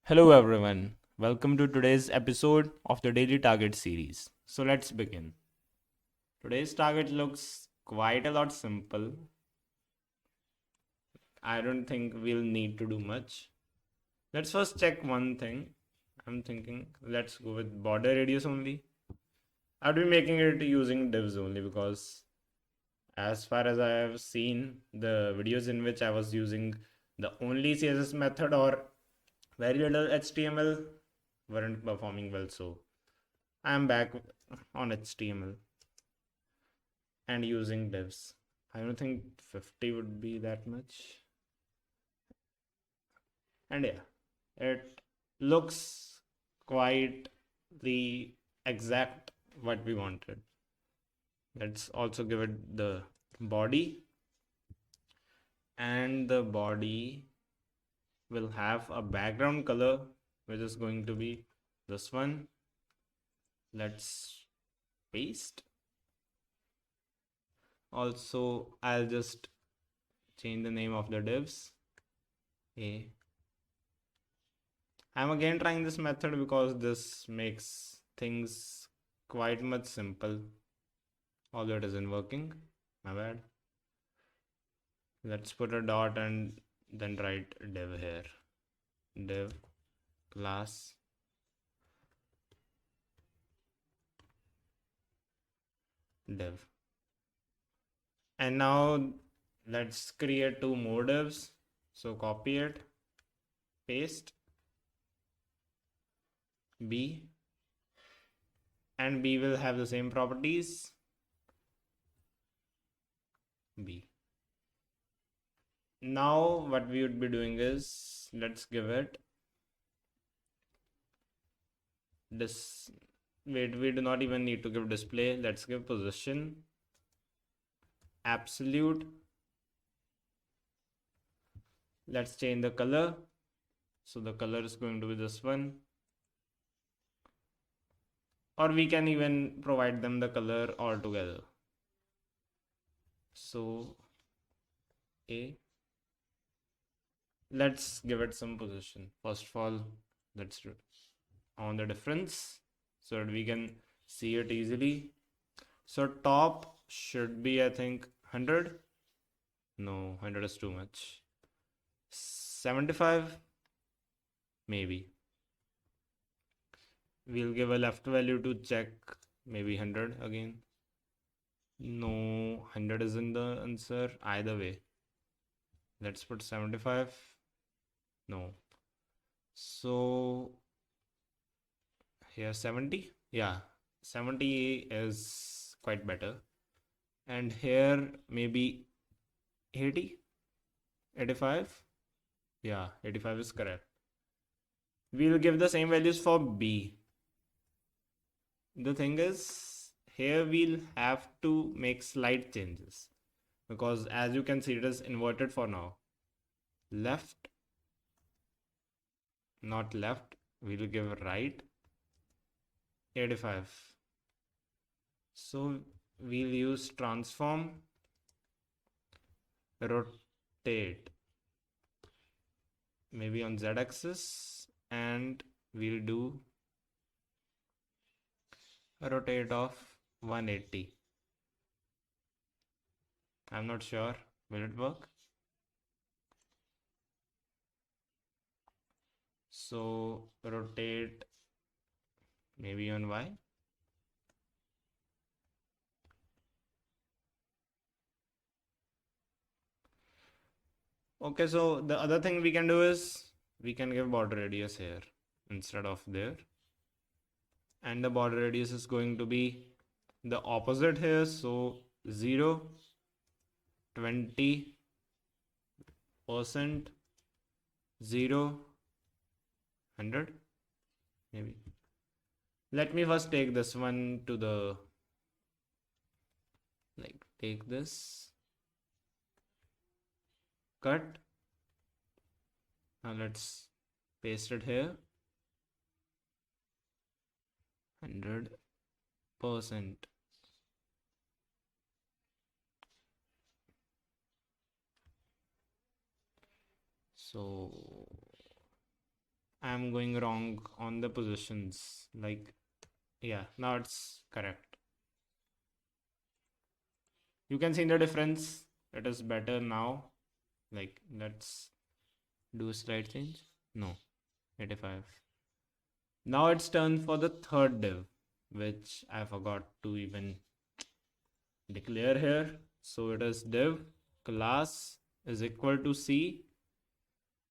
Hello everyone, welcome to today's episode of the Daily Target series. So let's begin. Today's target looks quite a lot simple. I don't think we'll need to do much. Let's first check one thing. I'm thinking let's go with border radius only. I'll be making it using divs only because as far as I have seen the videos in which I was using the only CSS method or very little HTML weren't performing well, so I'm back on HTML and using divs. I don't think 50 would be that much. And yeah, it looks quite the exact what we wanted. Let's also give it the body, and the body will have a background color which is going to be this one. Let's paste. Also, I'll just change the name of the divs. I'm again trying this method because this makes things quite much simple, although it isn't working. My bad. Let's put a dot and then write div here. Div class div. And now let's create two more divs. So copy it, paste B, and B will have the same properties. B. Now what we would be doing is let's give it this. Wait, we do not even need to give display. Let's give position absolute. Let's change the color. So the color is going to be this one. Or we can even provide them the color altogether. So A. Let's give it some position. First of all, let's do on the difference so that we can see it easily. So top should be, I think, 100. No, 100 is too much. 75, maybe. We'll give a left value to check, maybe 100 again. No, 100 isn't the answer either way. Let's put 75. No. So here 70. Yeah, 70 is quite better. And here maybe 80, 85. Yeah, 85 is correct. We'll give the same values for B. The thing is, here we'll have to make slight changes because as you can see, it is inverted for now. Left, not left, we'll give right 85. So we'll use transform rotate maybe on Z axis, and we'll do a rotate of 180. I'm not sure, will it work? So rotate maybe on Y. Okay, so the other thing we can do is we can give border radius here instead of there. And the border radius is going to be the opposite here. So 0, 20%, 0, 100, maybe. Let me first take this one to the, like, take this, cut. Now let's paste it here. 100%. So I'm going wrong on the positions. Like, yeah, now it's correct. You can see the difference. It is better now. Like, let's do a slide change. No, 85. Now it's turn for the third div, which I forgot to even declare here. So it is div class is equal to C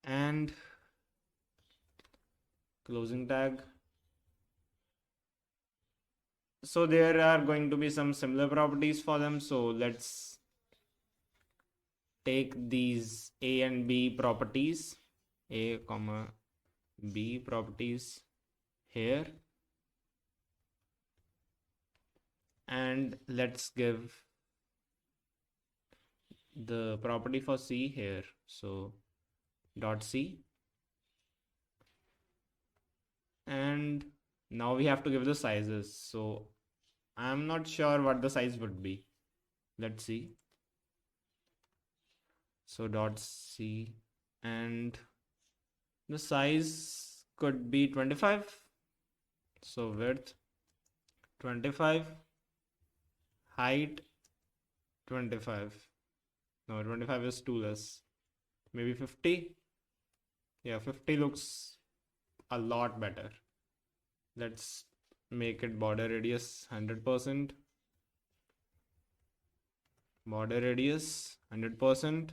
and closing tag. So there are going to be some similar properties for them. So let's take these A and B properties, A comma B properties here, and let's give the property for C here. So dot C, and now we have to give the sizes. So I'm not sure what the size would be. Let's see. So dot C, and the size could be 25. So width 25, height 25. No, 25 is too less. Maybe 50. Yeah, 50 looks a lot better. Let's make it border radius 100%. Border radius 100%.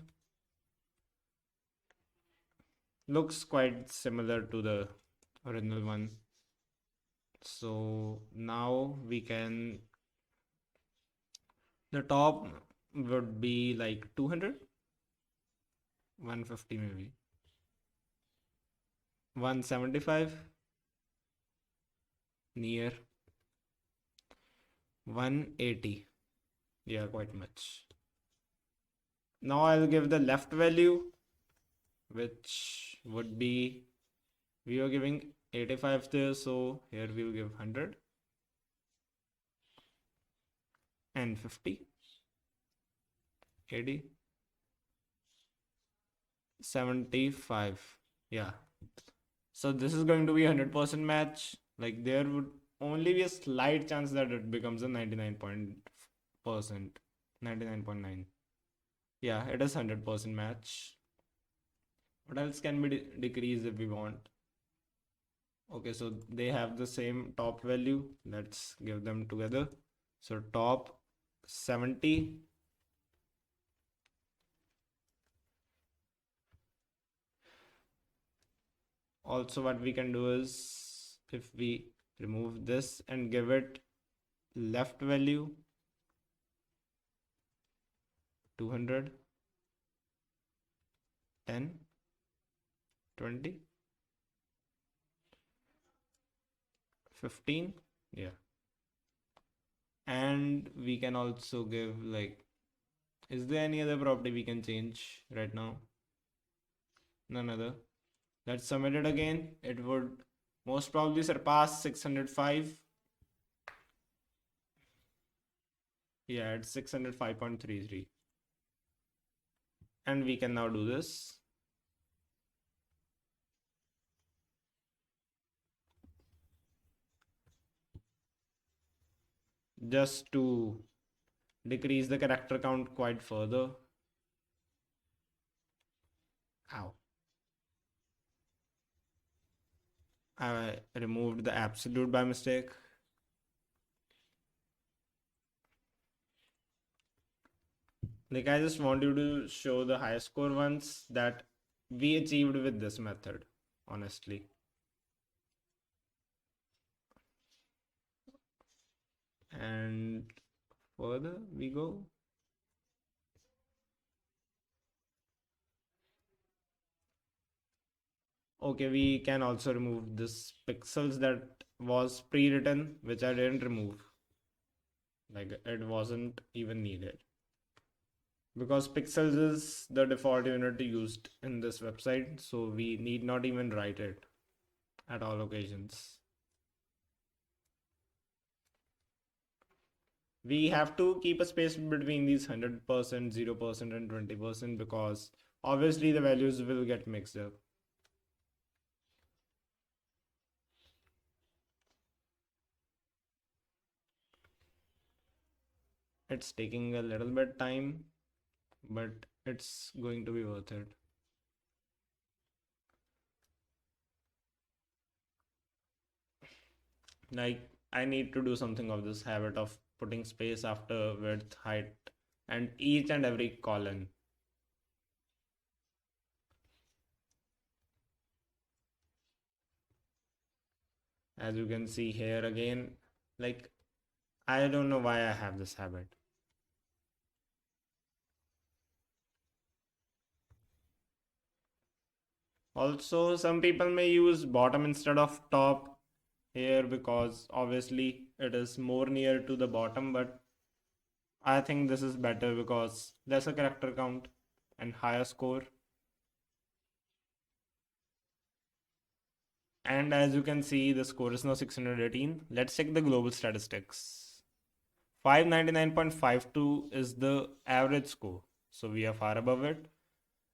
Looks quite similar to the original one. So now we can, the top would be like 200, 150 maybe, 175, near 180. Yeah, quite much. Now I'll give the left value, which would be, we are giving 85 there, so here we'll give 100 and 50, 80, 75. Yeah. So this is going to be 100% match. Like there would only be a slight chance that it becomes a 99.9. Yeah, it is 100% match. What else can be decreased if we want? Okay, so they have the same top value. Let's give them together. So top 70. Also, what we can do is if we remove this and give it left value 200, 10, 20, 15. Yeah. And we can also give like, is there any other property we can change right now? None other. Let's submit it again. It would most probably surpass 605. Yeah, it's 605.33. And we can now do this. Just to decrease the character count quite further. Ow. I removed the absolute by mistake. Like I just want you to show the high score ones that we achieved with this method, honestly. And further we go. Okay, we can also remove this pixels that was pre-written, which I didn't remove. Like it wasn't even needed. Because pixels is the default unit used in this website, so we need not even write it at all occasions. We have to keep a space between these 100%, 0%, and 20% because obviously the values will get mixed up. It's taking a little bit time, but it's going to be worth it. Like, I need to do something of this habit of putting space after width, height, and each and every column. As you can see here again, like, I don't know why I have this habit. Also, some people may use bottom instead of top here because obviously it is more near to the bottom, but I think this is better because lesser character count and higher score. And as you can see, the score is now 618. Let's check the global statistics. 599.52 is the average score, so we are far above it.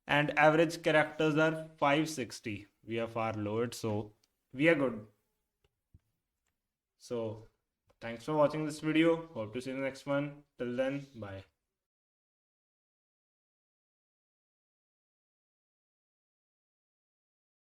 And average characters are 560. We are far lower, so we are good. So, thanks for watching this video. Hope to see you in the next one. Till then, bye.